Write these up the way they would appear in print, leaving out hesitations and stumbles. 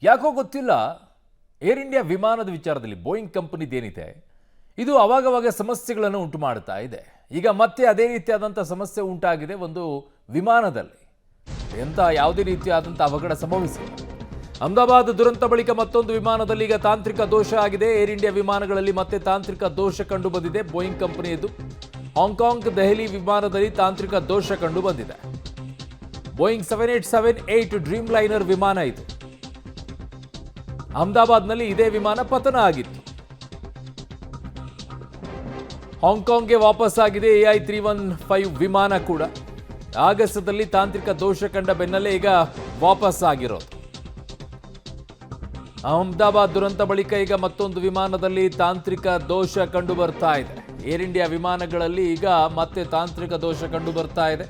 ಯಾಕೋ ಗೊತ್ತಿಲ್ಲ, air India ವಿಮಾನದ ವಿಚಾರದಲ್ಲಿ ಬೋಯಿಂಗ್ ಕಂಪನಿದೇನಿದೆ ಇದು ಅವಾಗವಾಗ ಸಮಸ್ಯೆಗಳನ್ನು ಉಂಟು ಮಾಡ್ತಾ ಇದೆ. ಈಗ ಮತ್ತೆ ಅದೇ ರೀತಿಯಾದಂಥ ಸಮಸ್ಯೆ ಉಂಟಾಗಿದೆ ಒಂದು ವಿಮಾನದಲ್ಲಿ. ಎಂಥ ಯಾವುದೇ ರೀತಿಯಾದಂಥ ಅವಘಡ ಸಂಭವಿಸಿಲ್ಲ. ಅಹಮದಾಬಾದ್ ದುರಂತ ಬಳಿಕ ಮತ್ತೊಂದು ವಿಮಾನದಲ್ಲಿ ಈಗ ತಾಂತ್ರಿಕ ದೋಷ ಆಗಿದೆ. ಏರ್ ಇಂಡಿಯಾ ವಿಮಾನಗಳಲ್ಲಿ ಮತ್ತೆ ತಾಂತ್ರಿಕ ದೋಷ ಕಂಡು ಬಂದಿದೆ. ಬೋಯಿಂಗ್ ಕಂಪನಿಯದು ಹಾಂಗ್ಕಾಂಗ್ ದೆಹಲಿ ವಿಮಾನದಲ್ಲಿ ತಾಂತ್ರಿಕ ದೋಷ ಕಂಡು ಬಂದಿದೆ. ಬೋಯಿಂಗ್ 7878 ಡ್ರೀಮ್ ಲೈನರ್ ವಿಮಾನ ಇದು. ಅಹಮದಾಬಾದ್ನಲ್ಲಿ ಇದೇ ವಿಮಾನ ಪತನ ಆಗಿತ್ತು. ಹಾಂಗ್ಕಾಂಗ್ಗೆ ವಾಪಸ್ ಆಗಿದೆ AI 315 ವಿಮಾನ ಕೂಡ. ಆಗಸದಲ್ಲಿ ತಾಂತ್ರಿಕ ದೋಷ ಕಂಡ ಬೆನ್ನಲ್ಲೇ ಈಗ ವಾಪಸ್ ಆಗಿರೋದು. ಅಹಮದಾಬಾದ್ ದುರಂತ ಬಳಿಕ ಈಗ ಮತ್ತೊಂದು ವಿಮಾನದಲ್ಲಿ ತಾಂತ್ರಿಕ ದೋಷ ಕಂಡು ಬರ್ತಾ ಇದೆ. ಏರ್ ಇಂಡಿಯಾ ವಿಮಾನಗಳಲ್ಲಿ ಈಗ ಮತ್ತೆ ತಾಂತ್ರಿಕ ದೋಷ ಕಂಡು ಬರ್ತಾ ಇದೆ.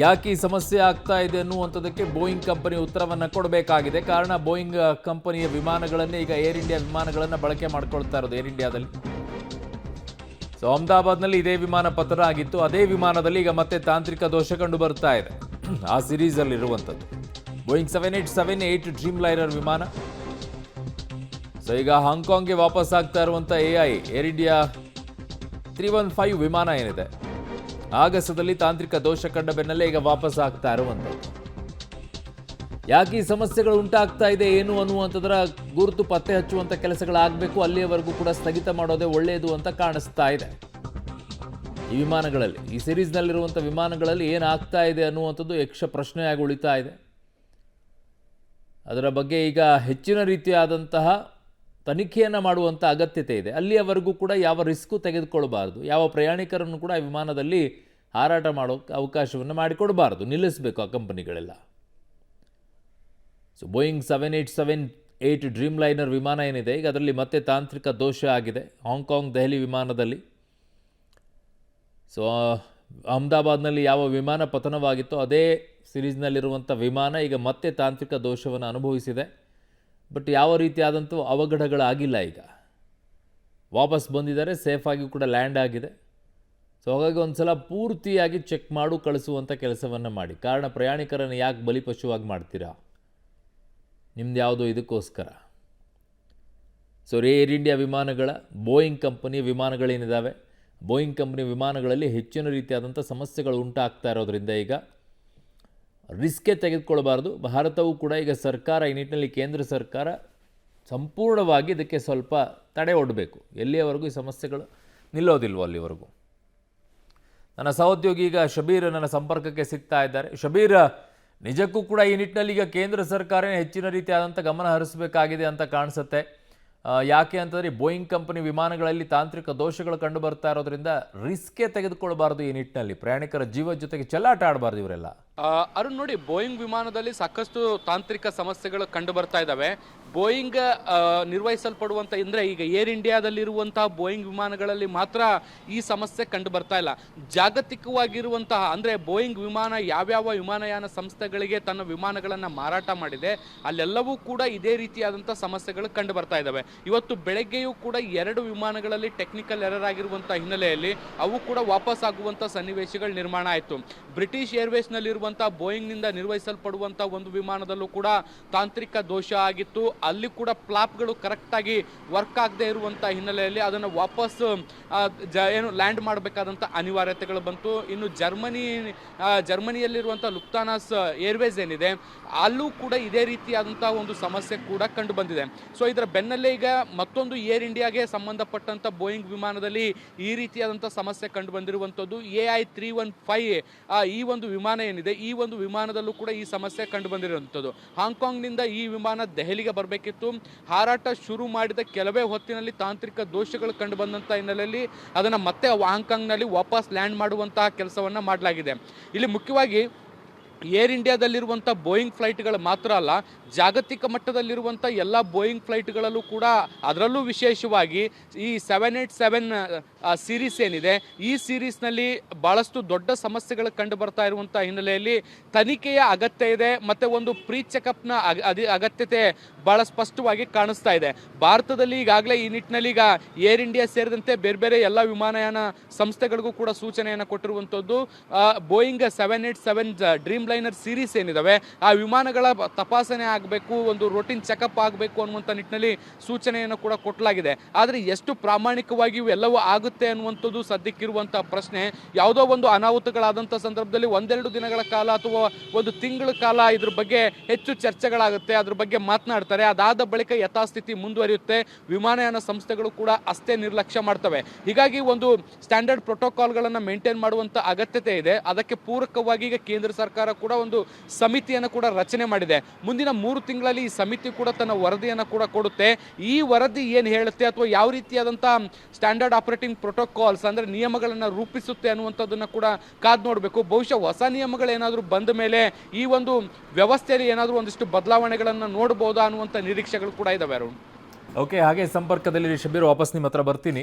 ಯಾಕೆ ಈ ಸಮಸ್ಯೆ ಆಗ್ತಾ ಇದೆ ಅನ್ನುವಂಥದ್ದಕ್ಕೆ ಬೋಯಿಂಗ್ ಕಂಪನಿ ಉತ್ತರವನ್ನು ಕೊಡಬೇಕಾಗಿದೆ. ಕಾರಣ ಬೋಯಿಂಗ್ ಕಂಪನಿಯ ವಿಮಾನಗಳನ್ನೇ ಈಗ ಏರ್ ಇಂಡಿಯಾ ವಿಮಾನಗಳನ್ನು ಬಳಕೆ ಮಾಡ್ಕೊಳ್ತಾ ಇರೋದು ಏರ್ ಇಂಡಿಯಾದಲ್ಲಿ. ಸೊ ಅಹಮದಾಬಾದ್ನಲ್ಲಿ ಇದೇ ವಿಮಾನ ಪತನ ಆಗಿತ್ತು. ಅದೇ ವಿಮಾನದಲ್ಲಿ ಈಗ ಮತ್ತೆ ತಾಂತ್ರಿಕ ದೋಷ ಕಂಡು ಬರ್ತಾ ಇದೆ. ಆ ಸಿರೀಸಲ್ಲಿರುವಂಥದ್ದು ಬೋಯಿಂಗ್ 7878 ಡ್ರೀಮ್ ಲೈನರ್ ವಿಮಾನ. ಸೊ ಈಗ ಹಾಂಗ್ಕಾಂಗ್ಗೆ ವಾಪಸ್ ಆಗ್ತಾ ಇರುವಂಥ ಏರ್ ಇಂಡಿಯಾ 315 ವಿಮಾನ ಏನಿದೆ ಆಗಸದಲ್ಲಿ ತಾಂತ್ರಿಕ ದೋಷ ಕಂಡ ಬೆನ್ನಲ್ಲೇ ಈಗ ವಾಪಸ್ ಆಗ್ತಾ ಇರುವಂಥದ್ದು. ಯಾಕೆ ಈ ಸಮಸ್ಯೆಗಳು ಉಂಟಾಗ್ತಾ ಇದೆ ಏನು ಅನ್ನುವಂಥದ್ರ ಗುರುತು ಪತ್ತೆ ಹಚ್ಚುವಂಥ ಕೆಲಸಗಳಾಗಬೇಕು. ಅಲ್ಲಿಯವರೆಗೂ ಕೂಡ ಸ್ಥಗಿತ ಮಾಡೋದೇ ಒಳ್ಳೆಯದು ಅಂತ ಕಾಣಿಸ್ತಾ ಇದೆ. ಈ ವಿಮಾನಗಳಲ್ಲಿ, ಈ ಸಿರೀಸ್ನಲ್ಲಿರುವಂಥ ವಿಮಾನಗಳಲ್ಲಿ ಏನಾಗ್ತಾ ಇದೆ ಅನ್ನುವಂಥದ್ದು ಯಕ್ಷ ಪ್ರಶ್ನೆಯಾಗಿ ಉಳಿತಾ ಇದೆ. ಅದರ ಬಗ್ಗೆ ಈಗ ಹೆಚ್ಚಿನ ರೀತಿಯಾದಂತಹ ತನಿಖೆಯನ್ನು ಮಾಡುವಂಥ ಅಗತ್ಯತೆ ಇದೆ. ಅಲ್ಲಿಯವರೆಗೂ ಕೂಡ ಯಾವ ರಿಸ್ಕು ತೆಗೆದುಕೊಳ್ಬಾರ್ದು. ಯಾವ ಪ್ರಯಾಣಿಕರನ್ನು ಕೂಡ ವಿಮಾನದಲ್ಲಿ ಹಾರಾಟ ಮಾಡೋಕ್ಕೆ ಅವಕಾಶವನ್ನು ಮಾಡಿಕೊಡಬಾರ್ದು. ನಿಲ್ಲಿಸಬೇಕು ಆ ಕಂಪನಿಗಳೆಲ್ಲ. ಸೊ ಬೋಯಿಂಗ್ 7878 ಡ್ರೀಮ್ ಲೈನರ್ ವಿಮಾನ ಏನಿದೆ ಈಗ ಅದರಲ್ಲಿ ಮತ್ತೆ ತಾಂತ್ರಿಕ ದೋಷ ಆಗಿದೆ. ಹಾಂಗ್ಕಾಂಗ್ ದೆಹಲಿ ವಿಮಾನದಲ್ಲಿ. ಸೊ ಅಹಮದಾಬಾದ್ನಲ್ಲಿ ಯಾವ ವಿಮಾನ ಪತನವಾಗಿತ್ತೋ ಅದೇ ಸಿರೀಸ್ನಲ್ಲಿರುವಂಥ ವಿಮಾನ ಈಗ ಮತ್ತೆ ತಾಂತ್ರಿಕ ದೋಷವನ್ನು ಅನುಭವಿಸಿದೆ. ಬಟ್ ಯಾವ ರೀತಿಯಾದಂಥ ಅವಘಡಗಳಾಗಿಲ್ಲ. ಈಗ ವಾಪಸ್ ಬಂದಿದ್ದಾರೆ, ಸೇಫಾಗಿ ಕೂಡ ಲ್ಯಾಂಡ್ ಆಗಿದೆ. ಸೊ ಹಾಗಾಗಿ ಒಂದು ಸಲ ಪೂರ್ತಿಯಾಗಿ ಚೆಕ್ ಮಾಡು ಕಳಿಸುವಂಥ ಕೆಲಸವನ್ನು ಮಾಡಿ. ಕಾರಣ ಪ್ರಯಾಣಿಕರನ್ನು ಯಾಕೆ ಬಲಿಪಶುವಾಗಿ ಮಾಡ್ತೀರಾ? ನಿಮ್ದು ಯಾವುದೋ ಇದಕ್ಕೋಸ್ಕರ. ಸೊ ಏರ್ ಇಂಡಿಯಾ ವಿಮಾನಗಳ ಬೋಯಿಂಗ್ ಕಂಪನಿಯ ವಿಮಾನಗಳೇನಿದ್ದಾವೆ, ಬೋಯಿಂಗ್ ಕಂಪನಿ ವಿಮಾನಗಳಲ್ಲಿ ಹೆಚ್ಚಿನ ರೀತಿಯಾದಂಥ ಸಮಸ್ಯೆಗಳು ಉಂಟಾಗ್ತಾ ಇರೋದ್ರಿಂದ ಈಗ ರಿಸ್ಕೇ ತೆಗೆದುಕೊಳ್ಬಾರ್ದು. ಭಾರತವು ಕೂಡ ಈಗ ಸರ್ಕಾರ ಈ ನಿಟ್ಟಿನಲ್ಲಿ ಕೇಂದ್ರ ಸರ್ಕಾರ ಸಂಪೂರ್ಣವಾಗಿ ಇದಕ್ಕೆ ಸ್ವಲ್ಪ ತಡೆ ಒಡ್ಡಬೇಕು. ಎಲ್ಲಿಯವರೆಗೂ ಈ ಸಮಸ್ಯೆಗಳು ನಿಲ್ಲೋದಿಲ್ವೋ ಅಲ್ಲಿವರೆಗೂ. ನನ್ನ ಸಹೋದ್ಯೋಗಿ ಈಗ ಶಬೀರ್ ನನ್ನ ಸಂಪರ್ಕಕ್ಕೆ ಸಿಗ್ತಾ ಇದ್ದಾರೆ. ಶಬೀರ್, ನಿಜಕ್ಕೂ ಕೂಡ ಈ ನಿಟ್ಟಿನಲ್ಲಿ ಈಗ ಕೇಂದ್ರ ಸರ್ಕಾರನೇ ಹೆಚ್ಚಿನ ರೀತಿಯಾದಂಥ ಗಮನ ಹರಿಸಬೇಕಾಗಿದೆ ಅಂತ ಕಾಣಿಸುತ್ತೆ. ಯಾಕೆ ಅಂತಂದರೆ ಬೋಯಿಂಗ್ ಕಂಪನಿ ವಿಮಾನಗಳಲ್ಲಿ ತಾಂತ್ರಿಕ ದೋಷಗಳು ಕಂಡು ಬರ್ತಾ ಇರೋದ್ರಿಂದ ರಿಸ್ಕೇ ತೆಗೆದುಕೊಳ್ಬಾರ್ದು. ಈ ನಿಟ್ಟಿನಲ್ಲಿ ಪ್ರಯಾಣಿಕರ ಜೀವದ ಜೊತೆಗೆ ಚೆಲ್ಲಾಟ ಆಡಬಾರ್ದು ಇವರೆಲ್ಲ. ಅರುಣ್ ನೋಡಿ, ಬೋಯಿಂಗ್ ವಿಮಾನದಲ್ಲಿ ಸಾಕಷ್ಟು ತಾಂತ್ರಿಕ ಸಮಸ್ಯೆಗಳು ಕಂಡು ಬರ್ತಾ ಇದ್ದಾವೆ. ಬೋಯಿಂಗ್ ನಿರ್ವಹಿಸಲ್ಪಡುವಂಥ ಅಂದರೆ ಈಗ ಏರ್ ಇಂಡಿಯಾದಲ್ಲಿರುವಂತಹ ಬೋಯಿಂಗ್ ವಿಮಾನಗಳಲ್ಲಿ ಮಾತ್ರ ಈ ಸಮಸ್ಯೆ ಕಂಡು ಬರ್ತಾ ಇಲ್ಲ. ಜಾಗತಿಕವಾಗಿರುವಂತಹ ಅಂದರೆ ಬೋಯಿಂಗ್ ವಿಮಾನ ಯಾವ್ಯಾವ ವಿಮಾನಯಾನ ಸಂಸ್ಥೆಗಳಿಗೆ ತನ್ನ ವಿಮಾನಗಳನ್ನು ಮಾರಾಟ ಮಾಡಿದೆ ಅಲ್ಲೆಲ್ಲವೂ ಕೂಡ ಇದೇ ರೀತಿಯಾದಂಥ ಸಮಸ್ಯೆಗಳು ಕಂಡು ಬರ್ತಾ ಇದ್ದಾವೆ. ಇವತ್ತು ಬೆಳಗ್ಗೆಯೂ ಕೂಡ 2 ವಿಮಾನಗಳಲ್ಲಿ ಟೆಕ್ನಿಕಲ್ ಎರರ್ ಆಗಿರುವಂಥ ಹಿನ್ನೆಲೆಯಲ್ಲಿ ಅವು ಕೂಡ ವಾಪಸ್ ಆಗುವಂಥ ಸನ್ನಿವೇಶಗಳು ನಿರ್ಮಾಣ ಆಯಿತು. ಬ್ರಿಟಿಷ್ ಏರ್ವೇಸ್ನಲ್ಲಿರುವಂಥ ಬೋಯಿಂಗ್ನಿಂದ ನಿರ್ವಹಿಸಲ್ಪಡುವಂಥ ಒಂದು ವಿಮಾನದಲ್ಲೂ ಕೂಡ ತಾಂತ್ರಿಕ ದೋಷ ಆಗಿತ್ತು. ಅಲ್ಲಿ ಕೂಡ ಫ್ಲಾಪ್ಗಳು ಕರೆಕ್ಟಾಗಿ ವರ್ಕ್ ಆಗದೆ ಇರುವಂಥ ಹಿನ್ನೆಲೆಯಲ್ಲಿ ಅದನ್ನು ವಾಪಸ್ ಲ್ಯಾಂಡ್ ಮಾಡಬೇಕಾದಂಥ ಅನಿವಾರ್ಯತೆಗಳು ಬಂತು. ಇನ್ನು ಜರ್ಮನಿಯಲ್ಲಿರುವಂಥ ಲುಫ್ತಾನ್ಸಾ ಏರ್ವೇಸ್ ಏನಿದೆ ಅಲ್ಲೂ ಕೂಡ ಇದೇ ರೀತಿಯಾದಂಥ ಒಂದು ಸಮಸ್ಯೆ ಕೂಡ ಕಂಡು ಬಂದಿದೆ. ಸೊ ಇದರ ಬೆನ್ನಲ್ಲೇ ಈಗ ಮತ್ತೊಂದು ಏರ್ ಇಂಡಿಯಾಗೆ ಸಂಬಂಧಪಟ್ಟಂಥ ಬೋಯಿಂಗ್ ವಿಮಾನದಲ್ಲಿ ಈ ರೀತಿಯಾದಂಥ ಸಮಸ್ಯೆ ಕಂಡು ಬಂದಿರುವಂಥದ್ದು. AI 315 ಈ ಒಂದು ವಿಮಾನ ಏನಿದೆ ಈ ಒಂದು ವಿಮಾನದಲ್ಲೂ ಕೂಡ ಈ ಸಮಸ್ಯೆ ಕಂಡು ಬಂದಿರುವಂಥದ್ದು. ಹಾಂಗ್ಕಾಂಗ್ನಿಂದ ಈ ವಿಮಾನ ದೆಹಲಿಗೆ ಬರಬೇಕಿತ್ತು. ಹಾರಾಟ ಶುರು ಮಾಡಿದ ಕೆಲವೇ ಹೊತ್ತಿನಲ್ಲಿ ತಾಂತ್ರಿಕ ದೋಷಗಳು ಕಂಡು ಬಂದಂಥ ಹಿನ್ನೆಲೆಯಲ್ಲಿ ಅದನ್ನು ಮತ್ತೆ ಹಾಂಗ್ಕಾಂಗ್ನಲ್ಲಿ ವಾಪಸ್ ಲ್ಯಾಂಡ್ ಮಾಡುವಂತಹ ಕೆಲಸವನ್ನು ಮಾಡಲಾಗಿದೆ. ಇಲ್ಲಿ ಮುಖ್ಯವಾಗಿ ಏರ್ ಇಂಡಿಯಾದಲ್ಲಿರುವಂಥ ಬೋಯಿಂಗ್ ಫ್ಲೈಟ್ಗಳು ಮಾತ್ರ ಅಲ್ಲ, ಜಾಗತಿಕ ಮಟ್ಟದಲ್ಲಿರುವಂಥ ಎಲ್ಲ ಬೋಯಿಂಗ್ ಫ್ಲೈಟ್ಗಳಲ್ಲೂ ಕೂಡ ಅದರಲ್ಲೂ ವಿಶೇಷವಾಗಿ ಈ 787 ಸೀರೀಸ್ ಏನಿದೆ ಈ ಸೀರೀಸ್ನಲ್ಲಿ ಭಾಳಷ್ಟು ದೊಡ್ಡ ಸಮಸ್ಯೆಗಳು ಕಂಡು ಬರ್ತಾ ಇರುವಂಥ ಹಿನ್ನೆಲೆಯಲ್ಲಿ ತನಿಖೆಯ ಅಗತ್ಯ ಇದೆ ಮತ್ತು ಒಂದು ಪ್ರೀ ಚೆಕಪ್ನ ಅಗತ್ಯತೆ ಭಾಳ ಸ್ಪಷ್ಟವಾಗಿ ಕಾಣಿಸ್ತಾ ಇದೆ. ಭಾರತದಲ್ಲಿ ಈಗಾಗಲೇ ಈ ನಿಟ್ಟಿನಲ್ಲಿ ಈಗ ಏರ್ ಇಂಡಿಯಾ ಸೇರಿದಂತೆ ಬೇರೆ ಬೇರೆ ಎಲ್ಲ ವಿಮಾನಯಾನ ಸಂಸ್ಥೆಗಳಿಗೂ ಕೂಡ ಸೂಚನೆಯನ್ನು ಕೊಟ್ಟಿರುವಂಥದ್ದು. ಬೋಯಿಂಗ್ 787 ಡ್ರೀಮ್ ಲೈನರ್ ಸೀರೀಸ್ ಏನಿದಾವೆ ಆ ವಿಮಾನಗಳ ತಪಾಸಣೆ ಆಗಬೇಕು, ಒಂದು ರೋಟೀನ್ ಚೆಕಪ್ ಆಗಬೇಕು ಅನ್ನುವಂಥ ನಿಟ್ಟಿನಲ್ಲಿ ಸೂಚನೆಯನ್ನು ಕೂಡ ಕೊಟ್ಟಲಾಗಿದೆ. ಆದರೆ ಎಷ್ಟು ಪ್ರಾಮಾಣಿಕವಾಗಿ ಇವೆಲ್ಲವೂ ಆಗುತ್ತೆ ಅನ್ನುವಂಥದ್ದು ಸದ್ಯಕ್ಕಿರುವಂಥ ಪ್ರಶ್ನೆ. ಯಾವುದೋ ಒಂದು ಅನಾಹುತಗಳಾದಂಥ ಸಂದರ್ಭದಲ್ಲಿ ಒಂದೆರಡು ದಿನಗಳ ಕಾಲ ಅಥವಾ ಒಂದು ತಿಂಗಳ ಕಾಲ ಇದ್ರ ಬಗ್ಗೆ ಹೆಚ್ಚು ಚರ್ಚೆಗಳಾಗುತ್ತೆ, ಅದ್ರ ಬಗ್ಗೆ ಮಾತನಾಡ್ತಾರೆ. ಅದಾದ ಬಳಿಕ ಯಥಾಸ್ಥಿತಿ ಮುಂದುವರಿಯುತ್ತೆ. ವಿಮಾನಯಾನ ಸಂಸ್ಥೆಗಳು ಕೂಡ ಅಷ್ಟೇ ನಿರ್ಲಕ್ಷ್ಯ ಮಾಡ್ತವೆ. ಹೀಗಾಗಿ ಒಂದು ಸ್ಟ್ಯಾಂಡರ್ಡ್ ಪ್ರೋಟೋಕಾಲ್ಗಳನ್ನು ಮೇಂಟೈನ್ ಮಾಡುವಂಥ ಅಗತ್ಯತೆ ಇದೆ. ಅದಕ್ಕೆ ಪೂರಕವಾಗಿ ಈಗ ಕೇಂದ್ರ ಸರ್ಕಾರ ಕೂಡ ಒಂದು ಸಮಿತಿಯನ್ನು ಕೂಡ ರಚನೆ ಮಾಡಿದೆ. ಮುಂದಿನ 3 ತಿಂಗಳಲ್ಲಿ ಈ ಸಮಿತಿ ಕೂಡ ತನ್ನ ವರದಿಯನ್ನು ಕೂಡ ಕೊಡುತ್ತೆ. ಈ ವರದಿ ಏನು ಹೇಳುತ್ತೆ ಅಥವಾ ಯಾವ ರೀತಿಯಾದಂಥ ಸ್ಟ್ಯಾಂಡರ್ಡ್ ಆಪರೇಟಿಂಗ್ ಪ್ರೋಟೋಕಾಲ್ಸ್ ಅಂದರೆ ನಿಯಮಗಳನ್ನು ರೂಪಿಸುತ್ತೆ ಅನ್ನುವಂಥದ್ದನ್ನು ಕೂಡ ಕಾದು ನೋಡಬೇಕು. ಬಹುಶಃ ಹೊಸ ನಿಯಮಗಳೇನಾದರೂ ಬಂದ ಮೇಲೆ ಈ ಒಂದು ವ್ಯವಸ್ಥೆಯಲ್ಲಿ ಏನಾದರೂ ಒಂದಿಷ್ಟು ಬದಲಾವಣೆಗಳನ್ನು ನೋಡ್ಬೋದಾ ಅನ್ನುವಂಥ ನಿರೀಕ್ಷೆಗಳು ಕೂಡ ಇದಾವೆ ಅರುಣ್. ಓಕೆ, ಹಾಗೆ ಸಂಪರ್ಕದಲ್ಲಿ ಶಬೀರ್, ವಾಪಸ್ ನಿಮ್ಮ ಹತ್ರ ಬರ್ತೀನಿ.